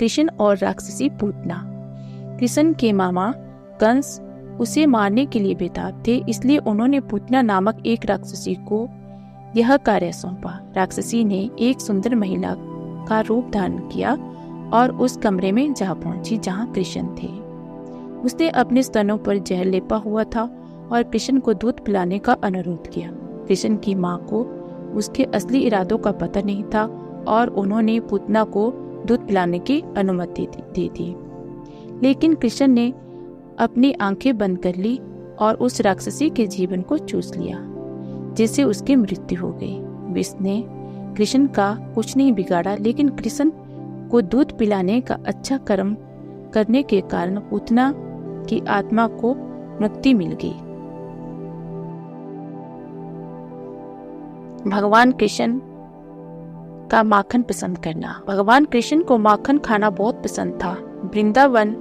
कृष्ण और राक्षसी पूतना। कृष्ण के मामा कंस उसे मारने के लिए बेताब थे, इसलिए उन्होंने पूतना नामक एक राक्षसी को यह कार्य सौंपा। राक्षसी ने एक सुंदर महिला का रूप धारण किया और उस कमरे में जा पहुंची जहां कृष्ण थे। उसने अपने स्तनों पर जहर लेपा हुआ था और कृष्ण को दूध पिलाने का अनुरोध किया। कृष्ण की माँ को उसके असली इरादों का पता नहीं था और उन्होंने पूतना को दूध पिलाने की अनुमति दी थी। लेकिन कृष्ण ने अपनी आंखें बंद कर ली और उस राक्षसी के जीवन को चूस लिया, जिससे उसकी मृत्यु हो गई। विष ने कृष्ण का कुछ नहीं बिगाड़ा, लेकिन कृष्ण को दूध पिलाने का अच्छा कर्म करने के कारण पूतना की आत्मा को मुक्ति मिल गई। भगवान कृष्ण का माखन पसंद करना। भगवान कृष्ण को माखन खाना बहुत पसंद था। वृंदावन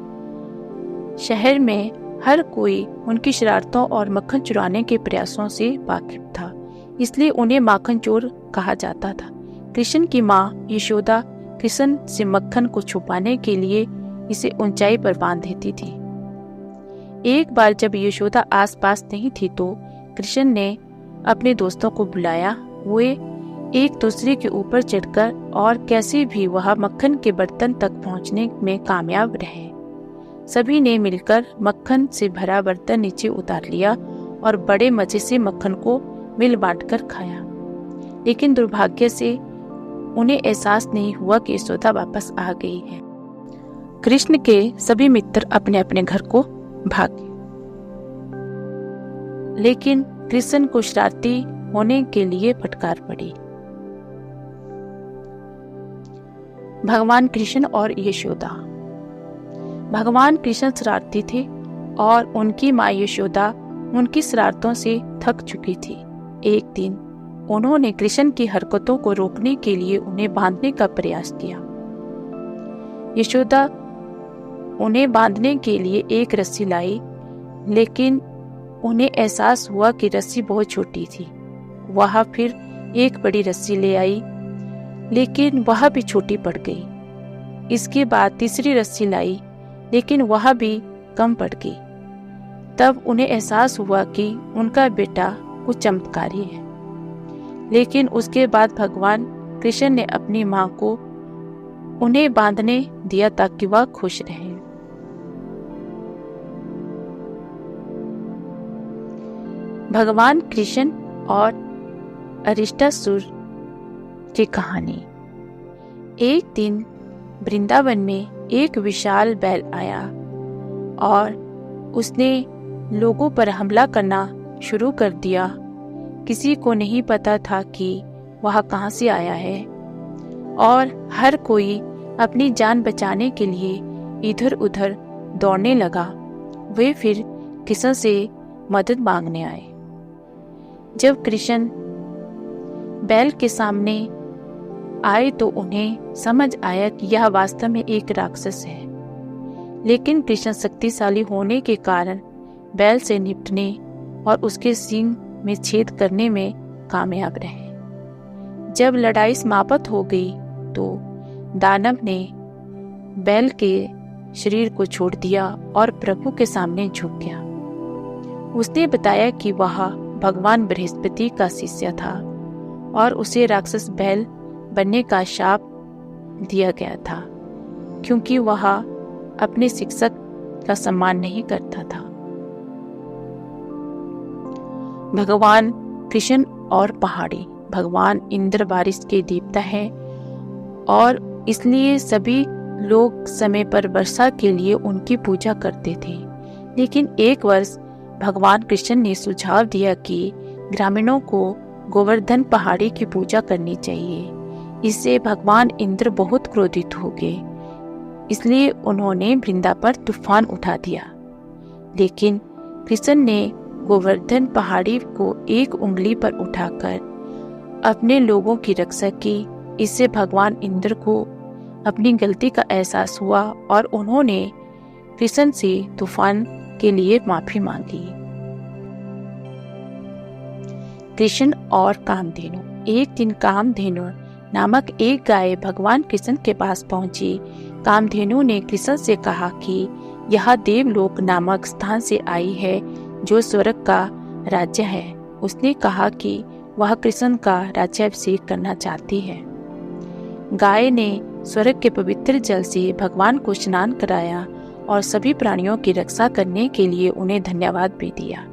शहर में हर कोई उनकी शरारतों और मक्खन चुराने के प्रयासों से वाकिफ था, इसलिए उन्हें माखन चोर कहा जाता था। कृष्ण की माँ यशोदा कृष्ण से मक्खन को छुपाने के लिए इसे ऊंचाई पर बांध देती थी। एक बार जब यशोदा आसपास नहीं थी तो कृष्ण ने अपने दोस्तों को बुलाया। वे एक दूसरे के ऊपर चढ़कर और कैसे भी वह मक्खन के बर्तन तक पहुंचने में कामयाब रहे। सभी ने मिलकर मक्खन से भरा बर्तन नीचे उतार लिया और बड़े मजे से मक्खन को मिल बांटकर खाया। लेकिन दुर्भाग्य से उन्हें एहसास नहीं हुआ कि यशोदा वापस आ गई है। कृष्ण के सभी मित्र अपने अपने घर को भागे, लेकिन कृष्ण को शरारती होने के लिए फटकार पड़ी। भगवान कृष्ण और यशोदा। भगवान कृष्ण शरारती थे और उनकी माँ यशोदा उनकी शरारतों से थक चुकी थी। एक दिन उन्होंने कृष्ण की हरकतों को रोकने के लिए उन्हें बांधने का प्रयास किया। यशोदा उन्हें बांधने के लिए एक रस्सी लाई, लेकिन उन्हें एहसास हुआ कि रस्सी बहुत छोटी थी। वह फिर एक बड़ी रस्सी ले आई, लेकिन वह भी छोटी पड़ गई। इसके बाद तीसरी रस्सी लाई, लेकिन वह भी कम पड़ गई। तब उन्हें एहसास हुआ कि उनका बेटा कुछ चमत्कारी है। लेकिन उसके बाद भगवान कृष्ण ने अपनी माँ को उन्हें बांधने दिया ताकि वह खुश रहे। भगवान कृष्ण और अरिष्टासुर की कहानी। एक दिन वृंदावन में एक विशाल बैल आया और उसने लोगों पर हमला करना शुरू कर दिया। किसी को नहीं पता था कि वह कहां से आया है और हर कोई अपनी जान बचाने के लिए इधर उधर दौड़ने लगा। वे फिर कृष्ण से मदद मांगने आए। जब कृष्ण बैल के सामने आए तो उन्हें समझ आया कि यह वास्तव में एक राक्षस है। लेकिन कृष्ण शक्तिशाली होने के कारण बैल से निपटने और उसके सींग में छेद करने में कामयाब रहे। जब लड़ाई समाप्त हो गई तो दानव ने बैल के शरीर को छोड़ दिया और प्रभु के सामने झुक गया। उसने बताया कि वह भगवान बृहस्पति का शिष्य था और उसे राक्षस बैल बनने का शाप दिया गया था, क्योंकि वह अपने शिक्षक का सम्मान नहीं करता था। भगवान कृष्ण और पहाड़ी। भगवान इंद्र बारिश के देवता है और इसलिए सभी लोग समय पर वर्षा के लिए उनकी पूजा करते थे। लेकिन एक वर्ष भगवान कृष्ण ने सुझाव दिया कि ग्रामीणों को गोवर्धन पहाड़ी की पूजा करनी चाहिए। इससे भगवान इंद्र बहुत क्रोधित हो गए, इसलिए उन्होंने वृंदा पर तूफान उठा दिया। लेकिन कृष्ण ने गोवर्धन पहाड़ी को एक उंगली पर उठाकर अपने लोगों की रक्षा की। इससे भगवान इंद्र को अपनी गलती का एहसास हुआ और उन्होंने कृष्ण से तूफान के लिए माफी मांगी। कृष्ण और कामधेनु। एक दिन कामधेनु नामक एक गाय भगवान कृष्ण के पास पहुंची। कामधेनु ने कृष्ण से कहा कि यह देवलोक नामक स्थान से आई है जो स्वर्ग का राज्य है। उसने कहा कि वह कृष्ण का राज्याभिषेक करना चाहती है। गाय ने स्वर्ग के पवित्र जल से भगवान को स्नान कराया और सभी प्राणियों की रक्षा करने के लिए उन्हें धन्यवाद भी दिया।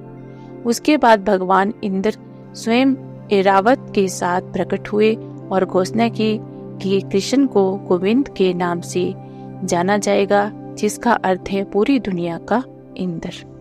उसके बाद भगवान इंद्र स्वयं ऐरावत के साथ प्रकट हुए और घोषणा की कि कृष्ण को गोविंद के नाम से जाना जाएगा, जिसका अर्थ है पूरी दुनिया का इंद्र।